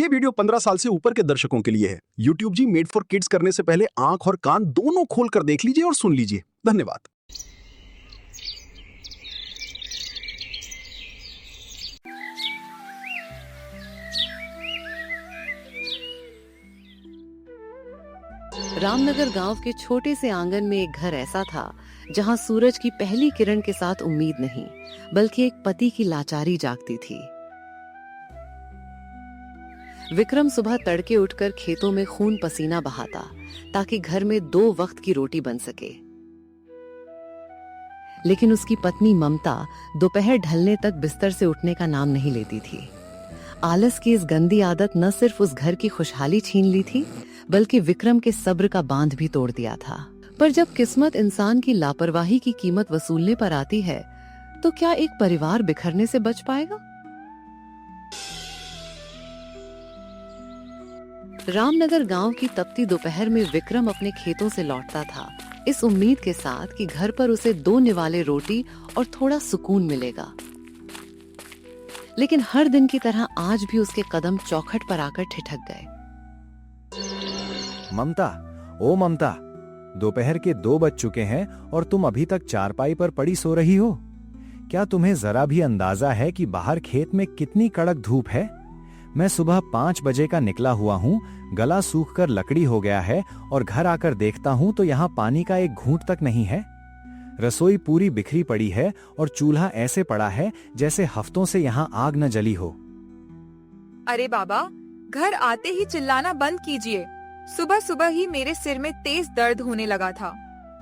ये वीडियो 15 साल से ऊपर के दर्शकों के लिए है। YouTube जी मेड फॉर किड्स करने से पहले आंख और कान दोनों खोल कर देख लीजिए और सुन लीजिए। धन्यवाद। रामनगर गांव के छोटे से आंगन में एक घर ऐसा था जहां सूरज की पहली किरण के साथ उम्मीद नहीं बल्कि एक पति की लाचारी जागती थी। विक्रम सुबह तड़के उठकर खेतों में खून पसीना बहाता ताकि घर में 2 वक्त की रोटी बन सके। लेकिन उसकी पत्नी ममता दोपहर ढलने तक बिस्तर से उठने का नाम नहीं लेती थी। आलस की इस गंदी आदत न सिर्फ उस घर की खुशहाली छीन ली थी बल्कि विक्रम के सब्र का बांध भी तोड़ दिया था। पर जब किस्मत इंसान की लापरवाही की कीमत वसूलने पर आती है तो क्या एक परिवार बिखरने से बच पाएगा? रामनगर गांव की तपती दोपहर में विक्रम अपने खेतों से लौटता था, इस उम्मीद के साथ कि घर पर उसे 2 निवाले रोटी और थोड़ा सुकून मिलेगा। लेकिन हर दिन की तरह आज भी उसके कदम चौखट पर आकर ठिठक गए। ममता, ओ ममता, दोपहर के 2 बज चुके हैं और तुम अभी तक चारपाई पर पड़ी सो रही हो। क्या तुम्हें जरा भी अंदाजा है कि बाहर खेत में कितनी कड़क धूप है? मैं सुबह 5 बजे का निकला हुआ हूँ, गला सूखकर लकड़ी हो गया है और घर आकर देखता हूँ तो यहाँ पानी का एक घूंट तक नहीं है। रसोई पूरी बिखरी पड़ी है और चूल्हा ऐसे पड़ा है जैसे हफ्तों से यहाँ आग न जली हो। अरे बाबा, घर आते ही चिल्लाना बंद कीजिए। सुबह सुबह ही मेरे सिर में तेज दर्द होने लगा था,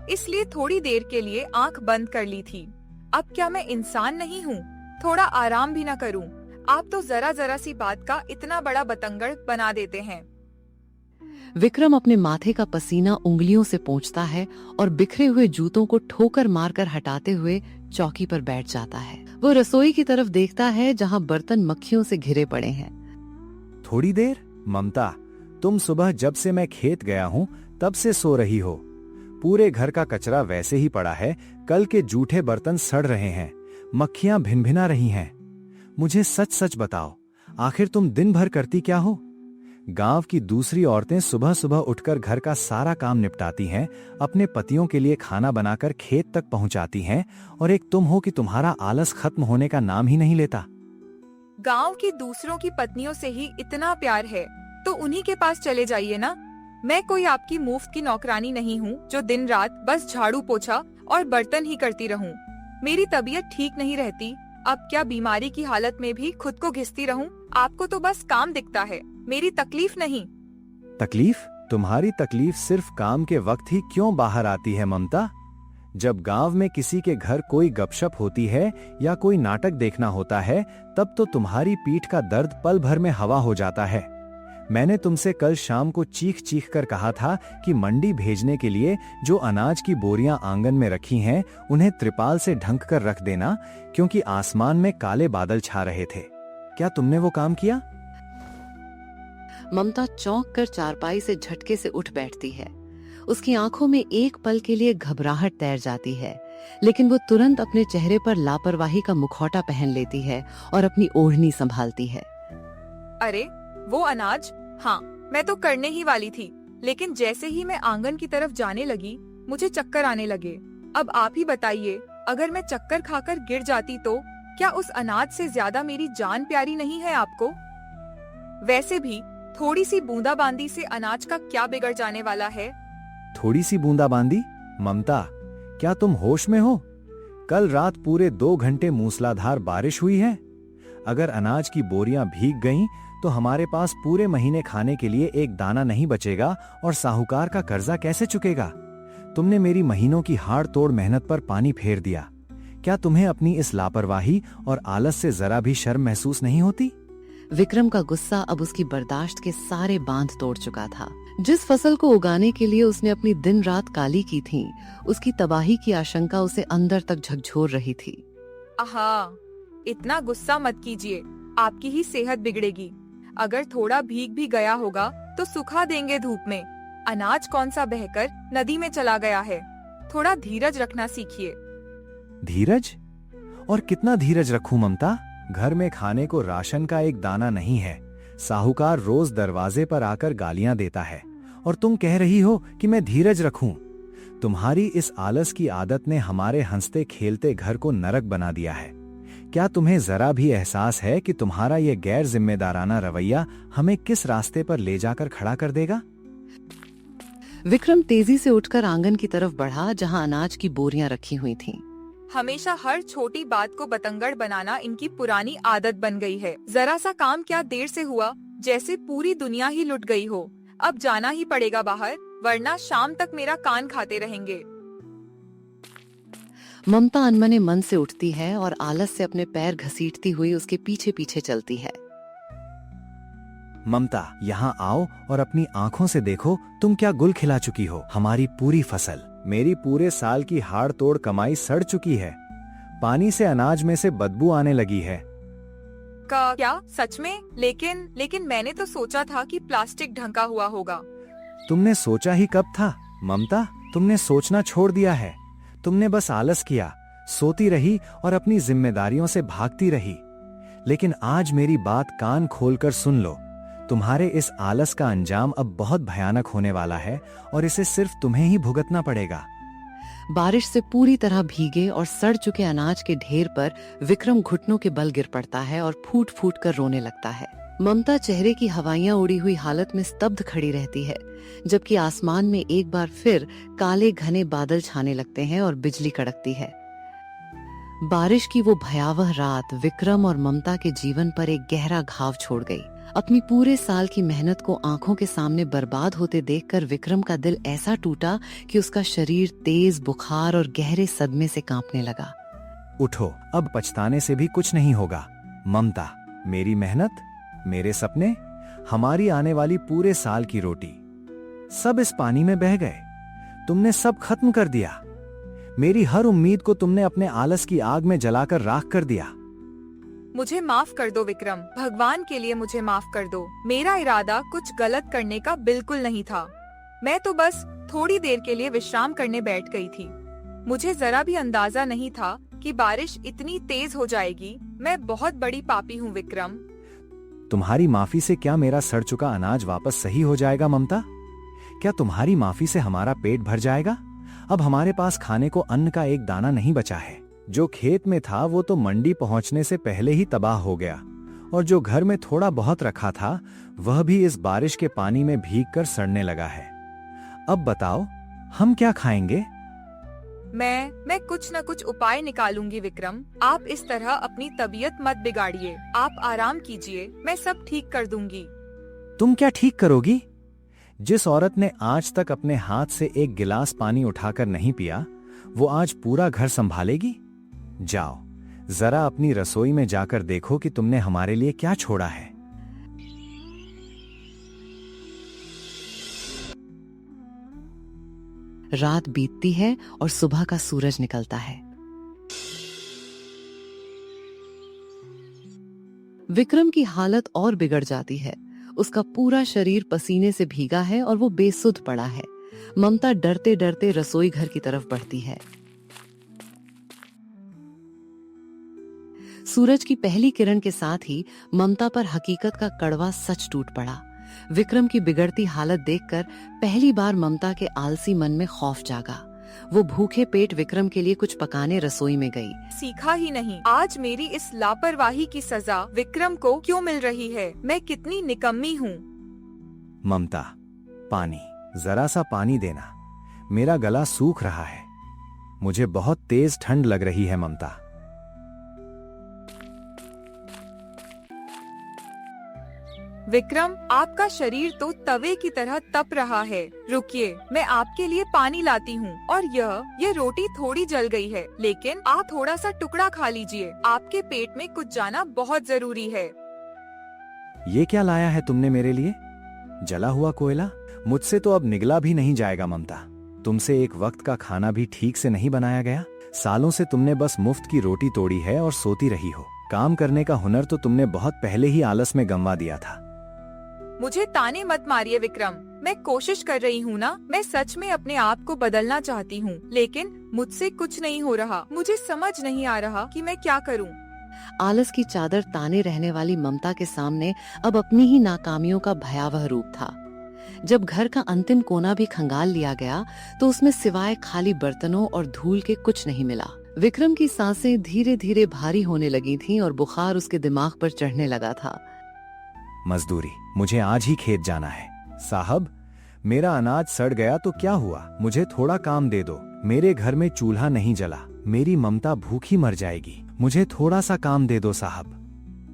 इसलिए थोड़ी देर के लिए आंख बंद कर ली थी। अब क्या मैं इंसान नहीं हूँ? थोड़ा आराम भी न करूँ? आप तो जरा जरा सी बात का इतना बड़ा बतंगड़ बना देते हैं। विक्रम अपने माथे का पसीना उंगलियों से पोंछता है और बिखरे हुए जूतों को ठोकर मारकर हटाते हुए चौकी पर बैठ जाता है। वो रसोई की तरफ देखता है जहां बर्तन मक्खियों से घिरे पड़े हैं। थोड़ी देर? ममता, तुम सुबह जब से मैं खेत गया हूँ तब से सो रही हो। पूरे घर का कचरा वैसे ही पड़ा है, कल के जूठे बर्तन सड़ रहे हैं, मक्खियां भिनभिना रही हैं। मुझे सच सच बताओ, आखिर तुम दिन भर करती क्या हो? गांव की दूसरी औरतें सुबह सुबह उठकर घर का सारा काम निपटाती हैं, अपने पतियों के लिए खाना बनाकर खेत तक पहुंचाती हैं, और एक तुम हो कि तुम्हारा आलस खत्म होने का नाम ही नहीं लेता। गांव की दूसरों की पत्नियों से ही इतना प्यार है तो उन्हीं के पास चले जाइए ना। मैं कोई आपकी मुफ्त की नौकरानी नहीं हूँ जो दिन रात बस झाड़ू पोछा और बर्तन ही करती रहूं। मेरी तबीयत ठीक नहीं रहती, अब क्या बीमारी की हालत में भी खुद को घिसती रहूं? आपको तो बस काम दिखता है, मेरी तकलीफ नहीं। तकलीफ? तुम्हारी तकलीफ सिर्फ काम के वक्त ही क्यों बाहर आती है ममता? जब गांव में किसी के घर कोई गपशप होती है या कोई नाटक देखना होता है तब तो तुम्हारी पीठ का दर्द पल भर में हवा हो जाता है। मैंने तुमसे कल शाम को चीख चीख कर कहा था कि मंडी भेजने के लिए जो अनाज की बोरियां आंगन में रखी हैं उन्हें त्रिपाल से ढंक कर रख देना, क्योंकि आसमान में काले बादल छा रहे थे। क्या तुमने वो काम किया? ममता चौंक कर चारपाई से झटके से उठ बैठती है। उसकी आंखों में एक पल के लिए घबराहट तैर जाती है, लेकिन वो तुरंत अपने चेहरे पर लापरवाही का मुखौटा पहन लेती है और अपनी ओढ़नी संभालती है। अरे वो अनाज, हाँ मैं तो करने ही वाली थी, लेकिन जैसे ही मैं आंगन की तरफ जाने लगी मुझे चक्कर आने लगे। अब आप ही बताइए, अगर मैं चक्कर खाकर गिर जाती तो क्या उस अनाज से ज्यादा मेरी जान प्यारी नहीं है आपको? वैसे भी थोड़ी सी बूंदाबांदी से अनाज का क्या बिगड़ जाने वाला है? थोड़ी सी बूंदाबांदी? ममता, क्या तुम होश में हो? कल रात पूरे 2 घंटे मूसलाधार बारिश हुई है। अगर अनाज की बोरियां भीग गईं तो हमारे पास पूरे महीने खाने के लिए एक दाना नहीं बचेगा और साहूकार का कर्जा कैसे चुकेगा? तुमने मेरी महीनों की हाड़ तोड़ मेहनत पर पानी फेर दिया। क्या तुम्हें अपनी इस लापरवाही और आलस से जरा भी शर्म महसूस नहीं होती? विक्रम का गुस्सा अब उसकी बर्दाश्त के सारे बांध तोड़ चुका था। जिस फसल को उगाने के लिए उसने अपनी दिन रात काली की थी, उसकी तबाही की आशंका उसे अंदर तक झकझोर रही थी। आहा, इतना गुस्सा मत कीजिए, आपकी ही सेहत बिगड़ेगी। अगर थोड़ा भीग भी गया होगा तो सुखा देंगे धूप में। अनाज कौन सा बहकर नदी में चला गया है। थोड़ा धीरज रखना सीखिए। धीरज? और कितना धीरज रखूं ममता? घर में खाने को राशन का एक दाना नहीं है, साहूकार रोज दरवाजे पर आकर गालियां देता है और तुम कह रही हो कि मैं धीरज रखूं। तुम्हारी इस आलस की आदत ने हमारे हंसते खेलते घर को नरक बना दिया है। क्या तुम्हें जरा भी एहसास है कि तुम्हारा यह गैर जिम्मेदाराना रवैया हमें किस रास्ते पर ले जाकर खड़ा कर देगा? विक्रम तेजी से उठकर आंगन की तरफ बढ़ा जहां अनाज की बोरियां रखी हुई थीं। हमेशा हर छोटी बात को बतंगड़ बनाना इनकी पुरानी आदत बन गई है। जरा सा काम क्या देर से हुआ, जैसे पूरी दुनिया ही लुट गई हो। अब जाना ही पड़ेगा बाहर, वरना शाम तक मेरा कान खाते रहेंगे। ममता अनमने मन से उठती है और आलस से अपने पैर घसीटती हुई उसके पीछे पीछे चलती है। ममता, यहाँ आओ और अपनी आंखों से देखो तुम क्या गुल खिला चुकी हो। हमारी पूरी फसल, मेरी पूरे साल की हाड़ तोड़ कमाई सड़ चुकी है। पानी से अनाज में से बदबू आने लगी है। क्या सच में? लेकिन मैंने तो सोचा था कि प्लास्टिक ढंका हुआ होगा। तुमने सोचा ही कब था ममता? तुमने सोचना छोड़ दिया है। तुमने बस आलस किया, सोती रही और अपनी जिम्मेदारियों से भागती रही। लेकिन आज मेरी बात कान खोलकर सुन लो। तुम्हारे इस आलस का अंजाम अब बहुत भयानक होने वाला है और इसे सिर्फ तुम्हें ही भुगतना पड़ेगा। बारिश से पूरी तरह भीगे और सड़ चुके अनाज के ढेर पर विक्रम घुटनों के बल गिर पड़ता है और फूट फूट कर रोने लगता है। ममता चेहरे की हवाइयां उड़ी हुई हालत में स्तब्ध खड़ी रहती है, जबकि आसमान में एक बार फिर काले घने बादल छाने लगते हैं और बिजली कड़कती है। बारिश की वो भयावह रात विक्रम और ममता के जीवन पर एक गहरा घाव छोड़ गई। अपनी पूरे साल की मेहनत को आंखों के सामने बर्बाद होते देखकर विक्रम का दिल ऐसा टूटा कि उसका शरीर तेज बुखार और गहरे सदमे से कांपने लगा। उठो, अब पछताने से भी कुछ नहीं होगा। ममता, मेरी मेहनत, मेरे सपने, हमारी आने वाली पूरे साल की रोटी, सब इस पानी में बह गए। तुमने सब खत्म कर दिया। मेरी हर उम्मीद को तुमने अपने आलस की आग में जलाकर राख कर दिया। मुझे माफ कर दो विक्रम, भगवान के लिए मुझे माफ कर दो। मेरा इरादा कुछ गलत करने का बिल्कुल नहीं था। मैं तो बस थोड़ी देर के लिए विश्राम करने बैठ गई थी। मुझे जरा भी अंदाजा नहीं था कि बारिश इतनी तेज हो जाएगी। मैं बहुत बड़ी पापी हूँ विक्रम। तुम्हारी माफी से क्या मेरा सड़ चुका अनाज वापस सही हो जाएगा ममता? क्या तुम्हारी माफी से हमारा पेट भर जाएगा? अब हमारे पास खाने को अन्न का एक दाना नहीं बचा है। जो खेत में था वो तो मंडी पहुंचने से पहले ही तबाह हो गया, और जो घर में थोड़ा बहुत रखा था वह भी इस बारिश के पानी में भीगकर सड़ने लगा है। अब बताओ, हम क्या खाएंगे? मैं कुछ न कुछ उपाय निकालूंगी विक्रम। आप इस तरह अपनी तबीयत मत बिगाड़िए। आप आराम कीजिए, मैं सब ठीक कर दूंगी। तुम क्या ठीक करोगी? जिस औरत ने आज तक अपने हाथ से एक गिलास पानी उठाकर नहीं पिया, वो आज पूरा घर संभालेगी? जाओ, जरा अपनी रसोई में जाकर देखो कि तुमने हमारे लिए क्या छोड़ा है। रात बीतती है और सुबह का सूरज निकलता है। विक्रम की हालत और बिगड़ जाती है। उसका पूरा शरीर पसीने से भीगा है और वो बेसुध पड़ा है। ममता डरते डरते रसोई घर की तरफ बढ़ती है। सूरज की पहली किरण के साथ ही ममता पर हकीकत का कड़वा सच टूट पड़ा। विक्रम की बिगड़ती हालत देखकर पहली बार ममता के आलसी मन में खौफ जागा। वो भूखे पेट विक्रम के लिए कुछ पकाने रसोई में गई। सीखा ही नहीं, आज मेरी इस लापरवाही की सजा विक्रम को क्यों मिल रही है? मैं कितनी निकम्मी हूँ। ममता, पानी, जरा सा पानी देना। मेरा गला सूख रहा है। मुझे बहुत तेज ठंड लग रही है ममता। विक्रम, आपका शरीर तो तवे की तरह तप रहा है। रुकिए, मैं आपके लिए पानी लाती हूँ। और यह रोटी थोड़ी जल गई है, लेकिन आप थोड़ा सा टुकड़ा खा लीजिए। आपके पेट में कुछ जाना बहुत जरूरी है। ये क्या लाया है तुमने मेरे लिए? जला हुआ कोयला? मुझसे तो अब निगला भी नहीं जाएगा ममता। तुमसे एक वक्त का खाना भी ठीक से नहीं बनाया गया। सालों से तुमने बस मुफ्त की रोटी तोड़ी है और सोती रही हो। काम करने का हुनर तो तुमने बहुत पहले ही आलस में गंवा दिया था। मुझे ताने मत मारिए विक्रम, मैं कोशिश कर रही हूँ ना। मैं सच में अपने आप को बदलना चाहती हूँ, लेकिन मुझसे कुछ नहीं हो रहा। मुझे समझ नहीं आ रहा कि मैं क्या करूँ। आलस की चादर ताने रहने वाली ममता के सामने अब अपनी ही नाकामियों का भयावह रूप था। जब घर का अंतिम कोना भी खंगाल लिया गया तो उसमें सिवाय खाली बर्तनों और धूल के कुछ नहीं मिला। विक्रम की सांसें धीरे धीरे भारी होने लगी थीं और बुखार उसके दिमाग पर चढ़ने लगा था। मजदूरी, मुझे आज ही खेत जाना है। साहब, मेरा अनाज सड़ गया तो क्या हुआ, मुझे थोड़ा काम दे दो। मेरे घर में चूल्हा नहीं जला, मेरी ममता भूखी मर जाएगी, मुझे थोड़ा सा काम दे दो साहब।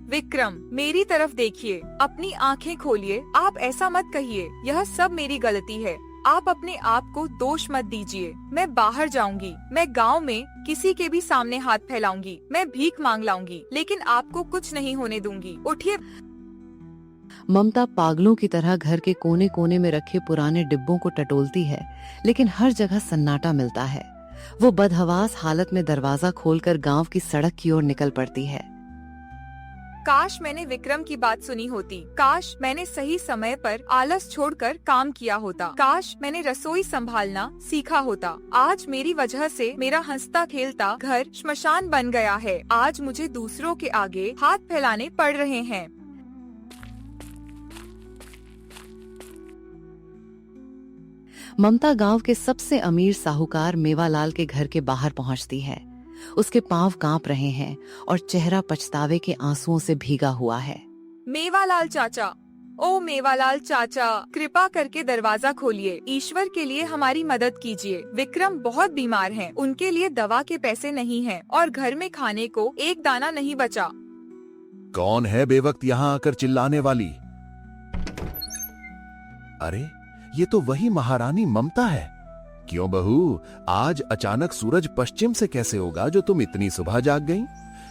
विक्रम, मेरी तरफ देखिए, अपनी आंखें खोलिए। आप ऐसा मत कहिए, यह सब मेरी गलती है। आप अपने आप को दोष मत दीजिए। मैं बाहर जाऊंगी, मैं गांव में किसी के भी सामने हाथ फैलाऊंगी, मैं भीख मांग लाऊंगी, लेकिन आपको कुछ नहीं होने दूंगी। उठिए। ममता पागलों की तरह घर के कोने कोने में रखे पुराने डिब्बों को टटोलती है, लेकिन हर जगह सन्नाटा मिलता है। वो बदहवास हालत में दरवाजा खोलकर गांव की सड़क की ओर निकल पड़ती है। काश मैंने विक्रम की बात सुनी होती। काश मैंने सही समय पर आलस छोड़कर काम किया होता। काश मैंने रसोई संभालना सीखा होता। आज मेरी वजह से मेरा हंसता खेलता घर श्मशान बन गया है। आज मुझे दूसरों के आगे हाथ फैलाने पड़ रहे हैं। ममता गांव के सबसे अमीर साहूकार मेवालाल के घर के बाहर पहुंचती है। उसके पांव कांप रहे हैं और चेहरा पछतावे के आंसुओं से भीगा हुआ है। मेवालाल चाचा, ओ मेवालाल चाचा, कृपा करके दरवाजा खोलिए। ईश्वर के लिए हमारी मदद कीजिए। विक्रम बहुत बीमार हैं। उनके लिए दवा के पैसे नहीं हैं और घर में खाने को एक दाना नहीं बचा। कौन है बेवक्त यहाँ आकर चिल्लाने वाली? अरे, ये तो वही महारानी ममता है। क्यों बहू, आज अचानक सूरज पश्चिम से कैसे होगा जो तुम इतनी सुबह जाग गईं?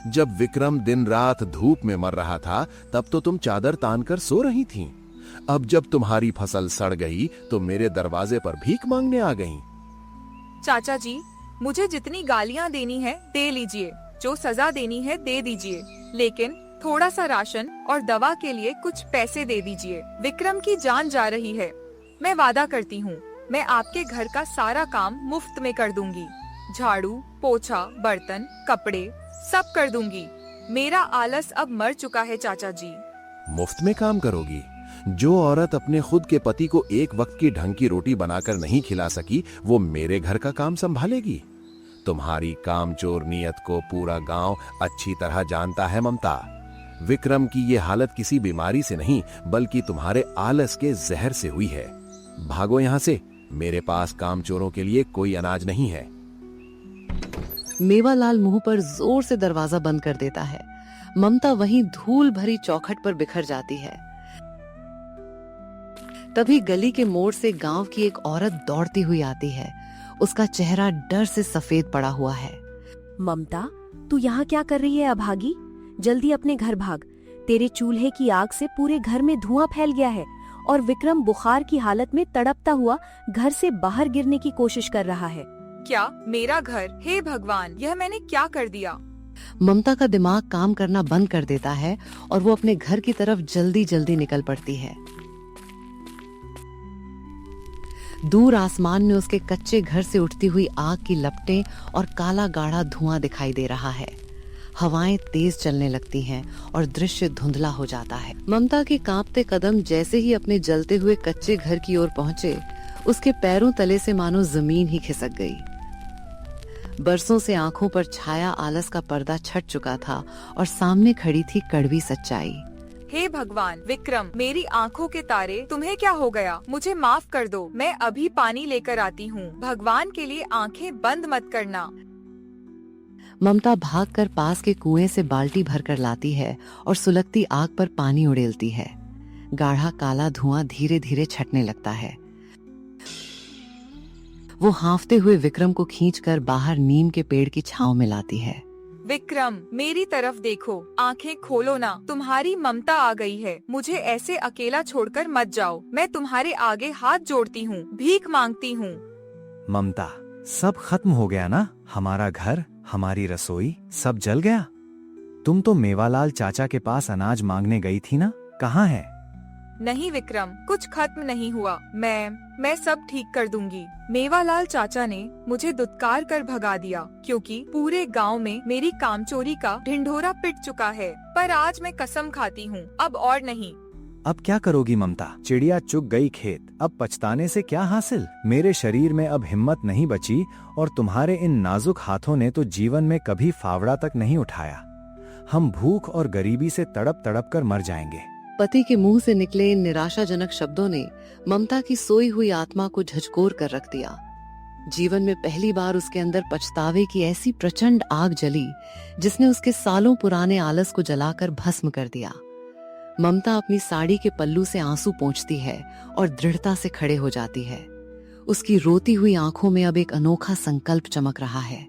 जब विक्रम दिन रात धूप में मर रहा था तब तो तुम चादर तानकर सो रही थीं। अब जब तुम्हारी फसल सड़ गई तो मेरे दरवाजे पर भीख मांगने आ गईं। चाचा जी, मुझे जितनी गालियाँ देनी है दे लीजिए, जो सजा देनी है दे दीजिए, लेकिन थोड़ा सा राशन और दवा के लिए कुछ पैसे दे दीजिए। विक्रम की जान जा रही है। मैं वादा करती हूँ, मैं आपके घर का सारा काम मुफ्त में कर दूंगी। झाड़ू, पोछा, बर्तन, कपड़े सब कर दूंगी। मेरा आलस अब मर चुका है चाचा जी। मुफ्त में काम करोगी? जो औरत अपने खुद के पति को एक वक्त की ढंग की रोटी बनाकर नहीं खिला सकी, वो मेरे घर का काम संभालेगी? तुम्हारी कामचोर नीयत को पूरा गांव अच्छी तरह जानता है ममता। विक्रम की ये हालत किसी बीमारी से नहीं बल्कि तुम्हारे आलस के जहर से हुई है। भागो यहाँ से, मेरे पास कामचोरों के लिए कोई अनाज नहीं है। मेवालाल मुंह पर जोर से दरवाजा बंद कर देता है। ममता वहीं धूल भरी चौखट पर बिखर जाती है। तभी गली के मोड़ से गांव की एक औरत दौड़ती हुई आती है। उसका चेहरा डर से सफेद पड़ा हुआ है। ममता, तू यहाँ क्या कर रही है अभागी? जल्दी अपने घर भाग। तेरे चूल्हे की आग से पूरे घर में धुआं फैल गया है और विक्रम बुखार की हालत में तड़पता हुआ घर से बाहर गिरने की कोशिश कर रहा है। क्या मेरा घर? हे भगवान, यह मैंने क्या कर दिया? ममता का दिमाग काम करना बंद कर देता है और वो अपने घर की तरफ जल्दी जल्दी निकल पड़ती है। दूर आसमान में उसके कच्चे घर से उठती हुई आग की लपटें और काला गाढ़ा धुआं दिखाई दे रहा है। हवाएं तेज चलने लगती हैं और दृश्य धुंधला हो जाता है। ममता के कांपते कदम जैसे ही अपने जलते हुए कच्चे घर की ओर पहुंचे, उसके पैरों तले से मानो जमीन ही खिसक गई। बरसों से आंखों पर छाया आलस का पर्दा छट चुका था और सामने खड़ी थी कड़वी सच्चाई। हे भगवान, विक्रम, मेरी आंखों के तारे, तुम्हें क्या हो गया? मुझे माफ कर दो, मैं अभी पानी लेकर आती हूँ। भगवान के लिए आंखें बंद मत करना। ममता भागकर पास के कुएं से बाल्टी भरकर लाती है और सुलगती आग पर पानी उड़ेलती है। गाढ़ा काला धुआं धीरे धीरे छटने लगता है। वो हांफते हुए विक्रम को खींचकर बाहर नीम के पेड़ की छांव में लाती है। विक्रम, मेरी तरफ देखो, आंखें खोलो ना, तुम्हारी ममता आ गई है। मुझे ऐसे अकेला छोड़कर मत जाओ। मैं तुम्हारे आगे हाथ जोड़ती हूँ, भीख मांगती हूँ। ममता, सब खत्म हो गया ना? हमारा घर, हमारी रसोई सब जल गया। तुम तो मेवालाल चाचा के पास अनाज मांगने गई थी ना, कहाँ है? नहीं विक्रम, कुछ खत्म नहीं हुआ। मैं सब ठीक कर दूंगी। मेवालाल चाचा ने मुझे दुत्कार कर भगा दिया क्योंकि पूरे गांव में मेरी कामचोरी का ढिंढोरा पिट चुका है। पर आज मैं कसम खाती हूँ, अब और नहीं। अब क्या करोगी ममता? चिड़िया चुग गई खेत, अब पछताने से क्या हासिल? मेरे शरीर में अब हिम्मत नहीं बची और तुम्हारे इन नाजुक हाथों ने तो जीवन में कभी फावड़ा तक नहीं उठाया। हम भूख और गरीबी से तड़प तड़प कर मर जाएंगे। पति के मुंह से निकले इन निराशाजनक शब्दों ने ममता की सोई हुई आत्मा को झकझोर कर रख दिया। जीवन में पहली बार उसके अंदर पछतावे की ऐसी प्रचंड आग जली जिसने उसके सालों पुराने आलस को जलाकर भस्म कर दिया। ममता अपनी साड़ी के पल्लू से आंसू पोंछती है और दृढ़ता से खड़े हो जाती है। उसकी रोती हुई आंखों में अब एक अनोखा संकल्प चमक रहा है।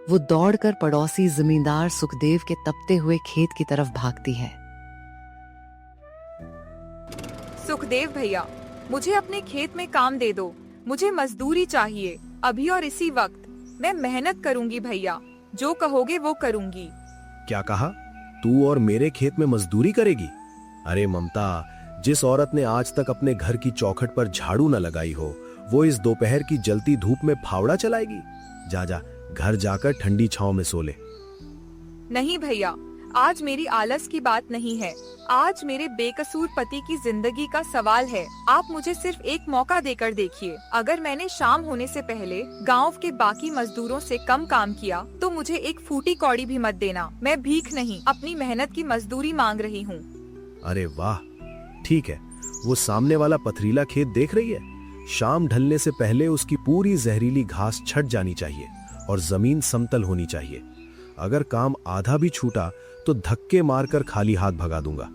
वो दौड़कर पड़ोसी जमींदार सुखदेव के तपते हुए खेत की तरफ भागती है। सुखदेव भैया, मुझे अपने खेत में काम दे दो। मुझे मजदूरी चाहिए, अभी और इसी वक्त। मैं मेहनत करूंगी भैया, जो कहोगे वो करूंगी। क्या कहा? तू और मेरे खेत में मजदूरी करेगी? अरे ममता, जिस औरत ने आज तक अपने घर की चौखट पर झाड़ू न लगाई हो, वो इस दोपहर की जलती धूप में फावड़ा चलाएगी? जा जा, घर जाकर ठंडी छांव में सो ले। नहीं भैया, आज मेरी आलस की बात नहीं है। आज मेरे बेकसूर पति की जिंदगी का सवाल है। आप मुझे सिर्फ एक मौका देकर देखिए। अगर मैंने शाम होने से पहले गांव के बाकी मजदूरों से कम काम किया तो मुझे एक फूटी कौड़ी भी मत देना। मैं भीख नहीं, अपनी मेहनत की मजदूरी मांग रही हूँ। अरे वाह, ठीक है। वो सामने वाला पथरीला खेत देख रही है? शाम ढलने से पहले उसकी पूरी जहरीली घास छट जानी चाहिए और जमीन समतल होनी चाहिए। अगर काम आधा भी छूटा तो धक्के मारकर खाली हाथ भगा दूंगा।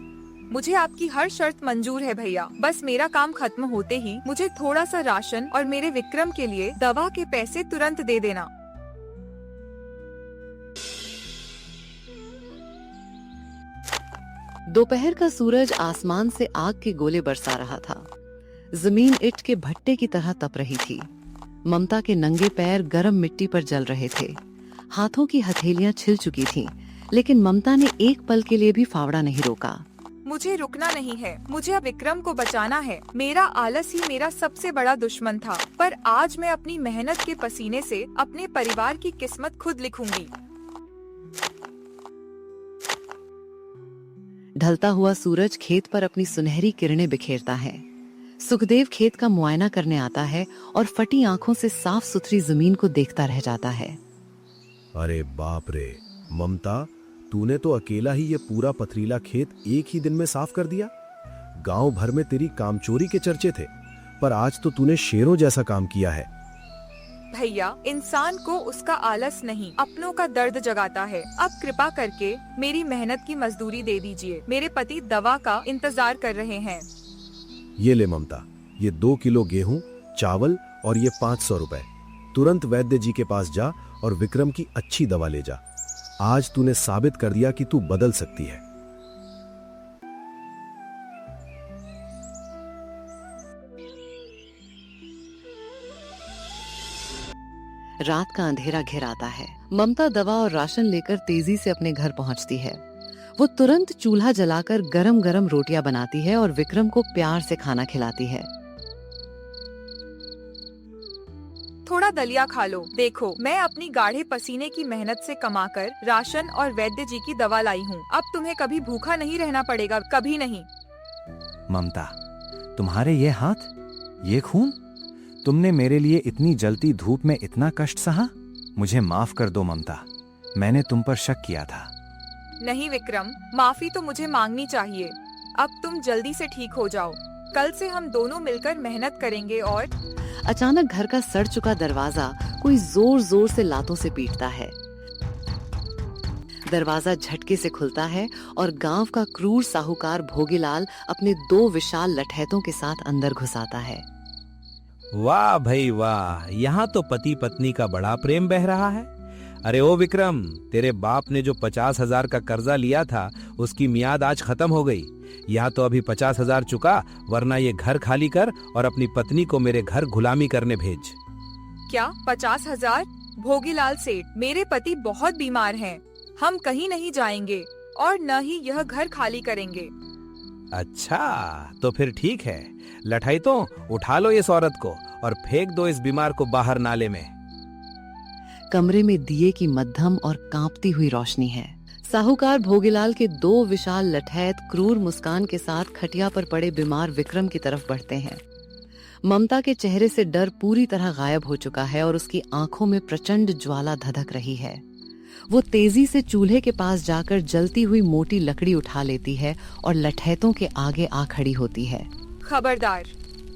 मुझे आपकी हर शर्त मंजूर है भैया। बस मेरा काम खत्म होते ही मुझे थोड़ा सा राशन और मेरे विक्रम के लिए दवा के पैसे तुरंत दे देना। दोपहर का सूरज आसमान से आग के गोले बरसा रहा था। जमीन ईंट के भट्टे की तरह तप रही थी। ममता के नंगे पैर गर्म मिट्टी पर जल रहे थे। हाथों की हथेलियां छिल चुकी थीं, लेकिन ममता ने एक पल के लिए भी फावड़ा नहीं रोका। मुझे रुकना नहीं है। मुझे अब विक्रम को बचाना है। मेरा आलस ही मेरा सबसे बड़ा दुश्मन था, पर आज मैं अपनी मेहनत के पसीने से अपने परिवार की किस्मत खुद लिखूंगी। ढलता हुआ सूरज खेत पर अपनी सुनहरी किरणें बिखेरता है। सुखदेव खेत का मुआयना करने आता है और फटी आंखों से साफ सुथरी जमीन को देखता रह जाता है। अरे बाप रे ममता, तूने तो अकेला ही ये पूरा पथरीला खेत एक ही दिन में साफ कर दिया। गांव भर में तेरी कामचोरी के चर्चे थे, पर आज तो तूने शेरों जैसा काम किया है। भैया, इंसान को उसका आलस नहीं, अपनों का दर्द जगाता है। अब कृपा करके मेरी मेहनत की मजदूरी दे दीजिए। मेरे पति दवा का इंतजार कर रहे हैं। ये ले ममता, ये 2 किलो गेहूं, चावल और ये 500 रुपए। तुरंत वैद्य जी के पास जा और विक्रम की अच्छी दवा ले जा। आज तूने साबित कर दिया कि तू बदल सकती है। रात का अंधेरा घिर आता है। ममता दवा और राशन लेकर तेजी से अपने घर पहुंचती है। वो तुरंत चूल्हा जलाकर गरम गरम रोटियां बनाती है और विक्रम को प्यार से खाना खिलाती है। थोड़ा दलिया खा लो। देखो, मैं अपनी गाढ़े पसीने की मेहनत से कमाकर राशन और वैद्य जी की दवा लाई हूँ। अब तुम्हें कभी भूखा नहीं रहना पड़ेगा, कभी नहीं। ममता, तुम्हारे ये हाथ, ये खून, तुमने मेरे लिए इतनी जलती धूप में इतना कष्ट सहा। मुझे माफ कर दो ममता, मैंने तुम पर शक किया था। नहीं विक्रम, माफी तो मुझे मांगनी चाहिए। अब तुम जल्दी से ठीक हो जाओ। कल से हम दोनों मिलकर मेहनत करेंगे। और अचानक घर का सड़ चुका दरवाजा कोई जोर जोर से लातों से पीटता है। दरवाजा झटके से खुलता है और गांव का क्रूर साहूकार भोगीलाल अपने 2 विशाल लठैतों के साथ अंदर घुस आता है। वाह भाई वाह, यहाँ तो पति पत्नी का बड़ा प्रेम बह रहा है। अरे ओ विक्रम, तेरे बाप ने जो 50,000 का कर्जा लिया था उसकी मियाद आज खत्म हो गई। यहाँ तो अभी 50,000 चुका, वरना ये घर खाली कर और अपनी पत्नी को मेरे घर गुलामी करने भेज। क्या 50,000? भोगीलाल सेठ, मेरे पति बहुत बीमार हैं। हम कहीं नहीं जाएंगे और न ही यह घर खाली करेंगे। अच्छा, तो फिर ठीक है। लठाई तो उठा लो इस औरत को और फेंक दो इस बीमार को बाहर नाले में। कमरे में दिए की मध्यम और कांपती हुई रोशनी है। साहूकार भोगीलाल के 2 विशाल लठैत क्रूर मुस्कान के साथ खटिया पर पड़े बीमार विक्रम की तरफ बढ़ते हैं। ममता के चेहरे से डर पूरी तरह गायब हो चुका है और उसकी आंखों में प्रचंड ज्वाला धधक रही है। वो तेजी से चूल्हे के पास जाकर जलती हुई मोटी लकड़ी उठा लेती है और लठैतों के आगे आ खड़ी होती है। खबरदार,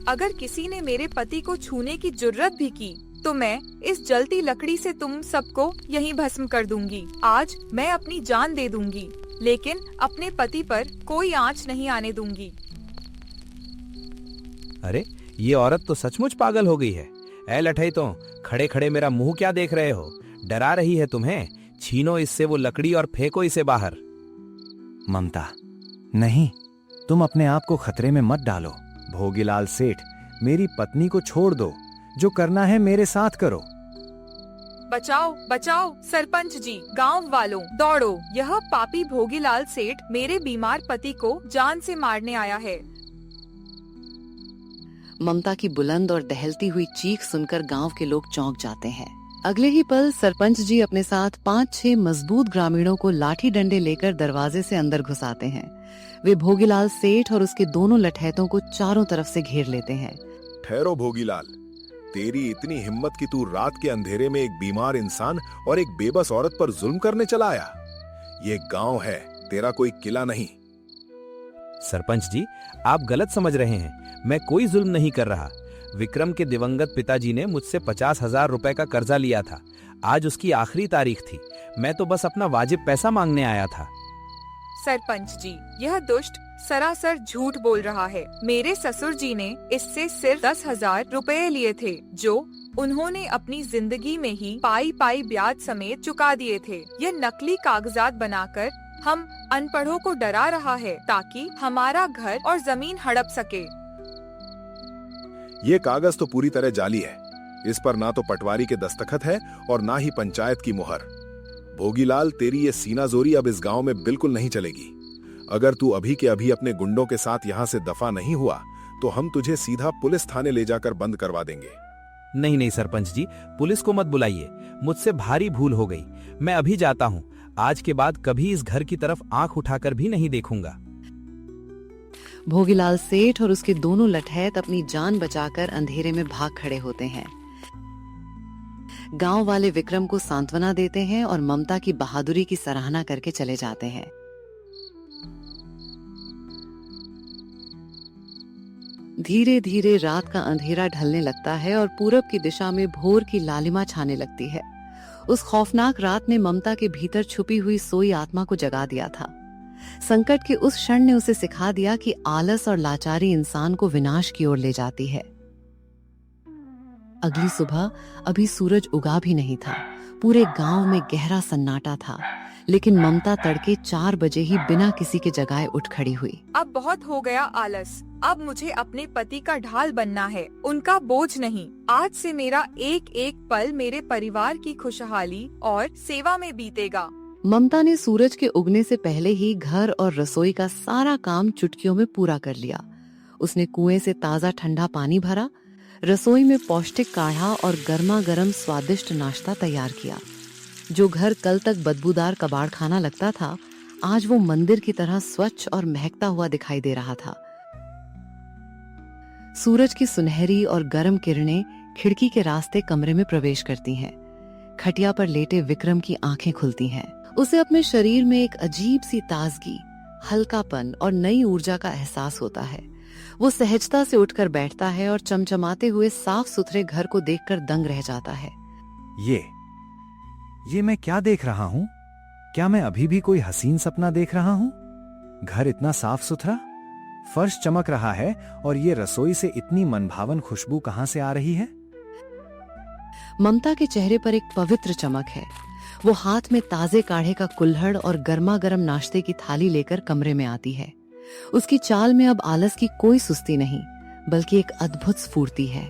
अगर किसी ने मेरे पति को छूने की जुर्रत भी की तो मैं इस जलती लकड़ी से तुम सबको यहीं भस्म कर दूंगी। आज मैं अपनी जान दे दूंगी, लेकिन अपने पति पर कोई आंच नहीं आने दूंगी। अरे, ये औरत तो सचमुच पागल हो गई है। ऐ लठाई तो, खड़े खड़े मेरा मुंह क्या देख रहे हो? डरा रही है तुम्हें? छीनो इससे वो लकड़ी और फेंको इसे बाहर। ममता, नहीं, तुम अपने आप को खतरे में मत डालो। भोगीलाल सेठ, मेरी पत्नी को छोड़ दो। जो करना है मेरे साथ करो। बचाओ बचाओ सरपंच जी, गांव वालों दौड़ो, यह पापी भोगीलाल सेठ मेरे बीमार पति को जान से मारने आया है। ममता की बुलंद और दहलती हुई चीख सुनकर गांव के लोग चौंक जाते हैं। अगले ही पल सरपंच जी अपने साथ 5-6 मजबूत ग्रामीणों को लाठी डंडे लेकर दरवाजे से अंदर घुसाते हैं। वे भोगीलाल सेठ और उसके दोनों लठैतों को चारों तरफ से घेर लेते हैं। ठहरो भोगीलाल, तेरी इतनी हिम्मत कि तू रात के अंधेरे में एक बीमार इंसान और एक बेबस औरत पर जुल्म करने चला आया? ये गांव है, तेरा कोई किला नहीं। सरपंच जी, आप गलत समझ रहे हैं। मैं कोई जुल्म नहीं कर रहा। विक्रम के दिवंगत पिताजी ने मुझसे 50,000 रुपए का कर्जा लिया था। आज उसकी आखिरी तारीख थी। मैं तो बस अपना वाजिब पैसा मांगने आया था। सरपंच जी, यह दुष्ट सरासर झूठ बोल रहा है। मेरे ससुर जी ने इससे सिर्फ 10,000 रुपए लिए थे, जो उन्होंने अपनी जिंदगी में ही पाई पाई ब्याज समेत चुका दिए थे। यह नकली कागजात बनाकर हम अनपढ़ों को डरा रहा है ताकि हमारा घर और जमीन हड़प सके। ये कागज तो पूरी तरह जाली है। इस पर ना तो पटवारी के दस्तखत है और ना ही पंचायत की मुहर। भोगीलाल, तेरी ये सीनाजोरी अब इस गांव में बिल्कुल नहीं चलेगी। अगर तू अभी के अभी अपने गुंडों के साथ यहाँ से दफा नहीं हुआ तो हम तुझे सीधा पुलिस थाने ले जाकर बंद करवा देंगे। नहीं नहीं सरपंच जी, पुलिस को मत बुलाइए। मुझसे भारी भूल हो गई। मैं अभी जाता हूँ। आज के बाद कभी इस घर की तरफ आंख उठाकर भी नहीं देखूंगा। भोगीलाल सेठ और उसके दोनों लठैत अपनी जान बचाकर अंधेरे में भाग खड़े होते हैं। गांव वाले विक्रम को सांत्वना देते हैं और ममता की बहादुरी की सराहना करके चले जाते हैं। धीरे धीरे रात का अंधेरा ढलने लगता है और पूरब की दिशा में भोर की लालिमा छाने लगती है। उस खौफनाक रात ने ममता के भीतर छुपी हुई सोई आत्मा को जगा दिया था। संकट के उस क्षण ने उसे सिखा दिया कि आलस और लाचारी इंसान को विनाश की ओर ले जाती है। अगली सुबह अभी सूरज उगा भी नहीं था। पूरे गांव में गहरा सन्नाटा था, लेकिन ममता तड़के 4 बजे ही बिना किसी के जगाए उठ खड़ी हुई। अब बहुत हो गया आलस। अब मुझे अपने पति का ढाल बनना है, उनका बोझ नहीं। आज से मेरा एक एक पल मेरे परिवार की खुशहाली और सेवा में बीतेगा। ममता ने सूरज के उगने से पहले ही घर और रसोई का सारा काम चुटकियों में पूरा कर लिया। उसने कुएं से ताजा ठंडा पानी भरा, रसोई में पौष्टिक काढ़ा और गर्मा गर्म स्वादिष्ट नाश्ता तैयार किया। जो घर कल तक बदबूदार कबाड़ खाना लगता था, आज वो मंदिर की तरह स्वच्छ और महकता हुआ दिखाई दे रहा था। सूरज की सुनहरी और गर्म किरणें खिड़की के रास्ते कमरे में प्रवेश करती हैं। खटिया पर लेटे विक्रम की आंखें खुलती हैं। उसे अपने शरीर में एक अजीब सी ताजगी, हल्कापन और नई ऊर्जा का एहसास होता है। वो सहजता से उठकर बैठता है और चमचमाते हुए साफ सुथरे घर को देखकर दंग रह जाता है। ये मैं क्या देख रहा हूँ? क्या मैं अभी भी कोई हसीन सपना देख रहा हूँ? घर इतना साफ सुथरा, फर्श चमक रहा है और ये रसोई से इतनी मनभावन खुशबू कहाँ से आ रही है? ममता के चेहरे पर एक पवित्र चमक है। वो हाथ में ताजे काढ़े का कुल्हड़ और गर्मा गर्म नाश्ते की थाली लेकर कमरे में आती है। उसकी चाल में अब आलस की कोई सुस्ती नहीं, बल्कि एक अद्भुत स्फूर्ति है।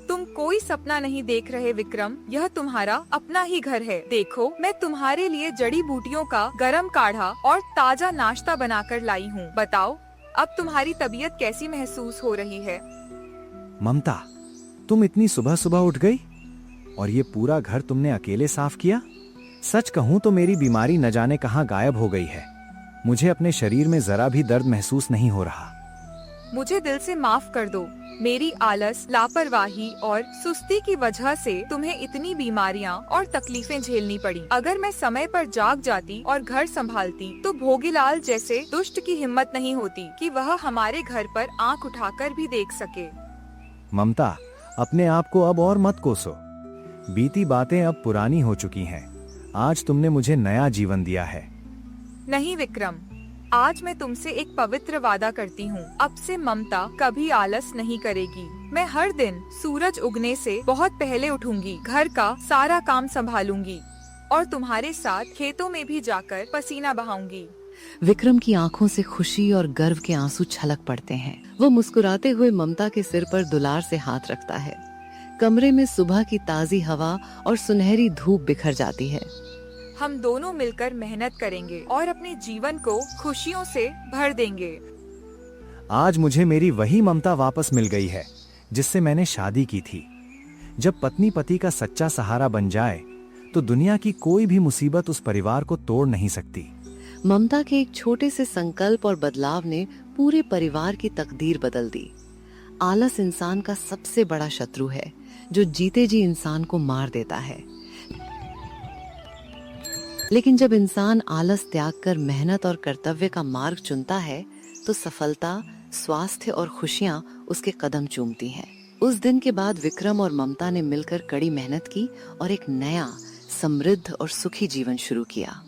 तुम कोई सपना नहीं देख रहे विक्रम, यह तुम्हारा अपना ही घर है। देखो, मैं तुम्हारे लिए जड़ी बूटियों का गरम काढ़ा और ताजा नाश्ता बनाकर लाई हूँ। बताओ, अब तुम्हारी तबीयत कैसी महसूस हो रही है? ममता, तुम इतनी सुबह सुबह उठ गई और ये पूरा घर तुमने अकेले साफ किया? सच कहूं तो मेरी बीमारी न जाने कहां गायब हो गई है। मुझे अपने शरीर में जरा भी दर्द महसूस नहीं हो रहा। मुझे दिल से माफ कर दो। मेरी आलस, लापरवाही और सुस्ती की वजह से तुम्हें इतनी बीमारियां और तकलीफें झेलनी पड़ी। अगर मैं समय पर जाग जाती और घर संभालती तो भोगीलाल जैसे दुष्ट की हिम्मत नहीं होती कि वह हमारे घर पर आंख उठाकर भी देख सके। ममता, अपने आप को अब और मत कोसो। बीती बातें अब पुरानी हो चुकी हैं। आज तुमने मुझे नया जीवन दिया है। नहीं विक्रम, आज मैं तुमसे एक पवित्र वादा करती हूँ। अब से ममता कभी आलस नहीं करेगी। मैं हर दिन सूरज उगने से बहुत पहले उठूंगी, घर का सारा काम संभालूंगी और तुम्हारे साथ खेतों में भी जाकर पसीना बहाऊंगी। विक्रम की आंखों से खुशी और गर्व के आंसू छलक पड़ते हैं। वो मुस्कुराते हुए ममता के सिर पर दुलार से हाथ रखता है। कमरे में सुबह की ताजी हवा और सुनहरी धूप बिखर जाती है। हम दोनों मिलकर मेहनत करेंगे और अपने जीवन को खुशियों से भर देंगे। आज मुझे मेरी वही ममता वापस मिल गई है जिससे मैंने शादी की थी। जब पत्नी पति का सच्चा सहारा बन जाए तो दुनिया की कोई भी मुसीबत उस परिवार को तोड़ नहीं सकती। ममता के एक छोटे से संकल्प और बदलाव ने पूरे परिवार की तकदीर बदल दी। आलस इंसान का सबसे बड़ा शत्रु है जो जीते जी इंसान को मार देता है। लेकिन जब इंसान आलस त्याग कर मेहनत और कर्तव्य का मार्ग चुनता है तो सफलता, स्वास्थ्य और खुशियां उसके कदम चूमती हैं। उस दिन के बाद विक्रम और ममता ने मिलकर कड़ी मेहनत की और एक नया, समृद्ध और सुखी जीवन शुरू किया।